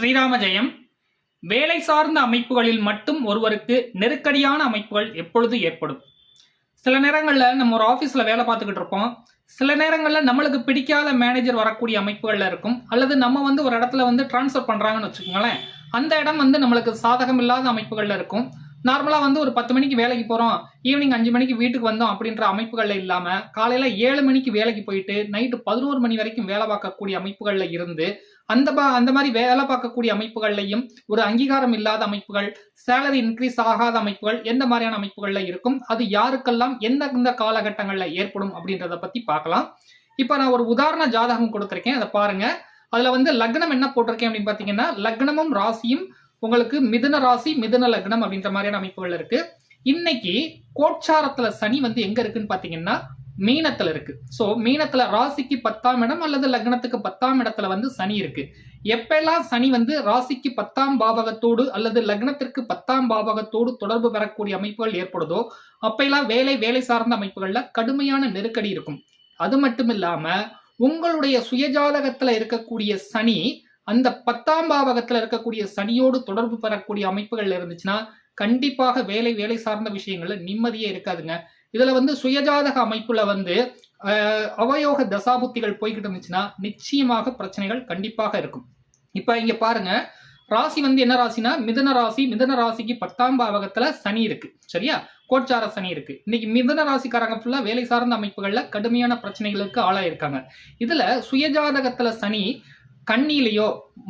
ஸ்ரீராம ஜெயம். வேலை சார்ந்த அமைப்புகளில் மட்டும் ஒருவருக்கு நெருக்கடியான அமைப்புகள் எப்பொழுது ஏற்படும்? சில நேரங்களில் நம்ம ஒரு ஆஃபீஸில் வேலை பார்த்துக்கிட்டு இருப்போம். சில நேரங்களில் நம்மளுக்கு பிடிக்காத மேனேஜர் வரக்கூடிய அமைப்புகளில் இருக்கும். அல்லது நம்ம ஒரு இடத்துல டிரான்ஸ்ஃபர் பண்ணுறாங்கன்னு வச்சுக்கோங்களேன், அந்த இடம் நம்மளுக்கு சாதகம் இல்லாத அமைப்புகளில் இருக்கும். நார்மலாக ஒரு 10 மணிக்கு வேலைக்கு போகிறோம், ஈவினிங் 5 மணிக்கு வீட்டுக்கு வந்தோம் அப்படின்ற அமைப்புகளில் இல்லாமல் காலையில் 7 மணிக்கு வேலைக்கு போயிட்டு நைட்டு 11 மணி வரைக்கும் வேலை பார்க்கக்கூடிய அமைப்புகளில் இருந்து அந்த மாதிரி வேலை பார்க்கக்கூடிய அமைப்புகள்லையும் ஒரு அங்கீகாரம் இல்லாத அமைப்புகள், சேலரி இன்க்ரீஸ் ஆகாத அமைப்புகள் எந்த மாதிரியான அமைப்புகள்ல இருக்கும், அது யாருக்கெல்லாம் எந்த காலகட்டங்களில் ஏற்படும் அப்படின்றத பத்தி பார்க்கலாம். இப்ப நான் ஒரு உதாரண ஜாதகம் கொடுத்திருக்கேன், அதை பாருங்க. அதுல லக்னம் என்ன போட்டிருக்கேன் அப்படின்னு பாத்தீங்கன்னா, லக்னமும் ராசியும் உங்களுக்கு மிதுன ராசி மிதுன லக்னம் அப்படின்ற மாதிரியான அமைப்புகள் இருக்கு. இன்னைக்கு கோட்சாரத்துல சனி எங்க இருக்குன்னு பாத்தீங்கன்னா மீனத்துல இருக்கு. சோ மீனத்துல ராசிக்கு 10ஆம் இடம் அல்லது லக்னத்துக்கு 10ஆம் இடத்துல சனி இருக்கு. எப்பெல்லாம் சனி ராசிக்கு 10ஆம் பாவகத்தோடு அல்லது லக்னத்திற்கு 10ஆம் பாவகத்தோடு தொடர்பு பெறக்கூடிய அமைப்புகள் ஏற்படுதோ அப்பெல்லாம் வேலை சார்ந்த அமைப்புகள்ல கடுமையான நெருக்கடி இருக்கும். அது மட்டும் இல்லாம உங்களுடைய சுயஜாதகத்துல இருக்கக்கூடிய சனி அந்த 10ஆம் பாவகத்துல இருக்கக்கூடிய சனியோடு தொடர்பு பெறக்கூடிய அமைப்புகள் இருந்துச்சுன்னா கண்டிப்பாக வேலை சார்ந்த விஷயங்கள்ல நிம்மதியே இருக்காதுங்க. இதுல சுயஜாதக அமைப்புல அவயோக தசாபுத்திகள் போய்கிட்டு இருந்துச்சுன்னா நிச்சயமாக பிரச்சனைகள் கண்டிப்பாக இருக்கும். இப்ப இங்க பாருங்க, ராசி என்ன ராசினா மிதுன ராசி. மிதுன ராசிக்கு 10ஆம் பாவகத்துல சனி இருக்கு, சரியா? கோட்சார சனி இருக்கு. இன்னைக்கு மிதுன ராசிக்காரங்க ஃபுல்லா வேலை சார்ந்த அமைப்புகள்ல கடுமையான பிரச்சனைகளுக்கு ஆளாயிருக்காங்க. இதுல சுயஜாதகத்துல சனி கண்ணிலையோ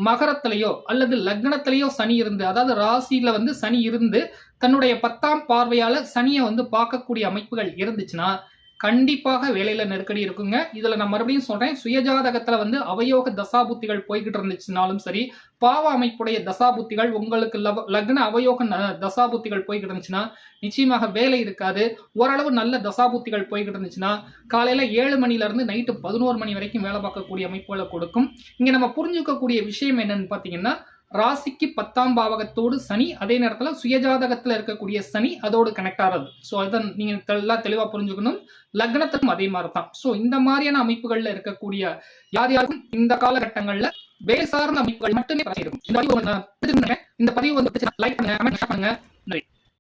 மகரத்திலேயோ அல்லது லக்னத்திலேயோ சனி இருந்து, அதாவது ராசியில சனி இருந்து தன்னுடைய 10ஆம் பார்வையால சனியை பார்க்கக்கூடிய அமைப்புகள் இருந்துச்சுன்னா கண்டிப்பாக வேலையில நெருக்கடி இருக்குங்க. இதுல நான் மறுபடியும் சொல்றேன், சுயஜாதகத்துல அவயோக தசாபுத்திகள் போய்கிட்டு இருந்துச்சுனாலும் சரி, பாவ அமைப்புடைய தசாபுத்திகள் உங்களுக்கு லக்ன அவயோக தசாபுத்திகள் போய்கிட்டு இருந்துச்சுன்னா நிச்சயமாக வேலை இருக்காது. ஓரளவு நல்ல தசாபுத்திகள் போய்கிட்டு இருந்துச்சுன்னா காலையில 7 மணில இருந்து நைட்டு 11 மணி வரைக்கும் வேலை பார்க்கக்கூடிய அமைப்புகளை கொடுக்கும். இங்க நம்ம புரிஞ்சுக்கக்கூடிய விஷயம் என்னன்னு பாத்தீங்கன்னா, ராசிக்கு 10ஆம் பாவகத்தோடு சனி, அதே நேரத்துல சுயஜாதகத்துல இருக்கக்கூடிய சனி அதோடு கனெக்ட் ஆகிறது. சோ இதை நீங்க தெளிவா புரிஞ்சுக்கணும். லக்னத்துக்கும் அதே மாதிரிதான். சோ இந்த மாதிரியான அமைப்புகள்ல இருக்கக்கூடிய யாருக்கும் இந்த காலகட்டங்கள்ல வேலை சார்ந்த அமைப்புகள் மட்டுமே இருக்கும். இந்த பதிவு லைக் பண்ணுங்க, கமெண்ட் பண்ணுங்க.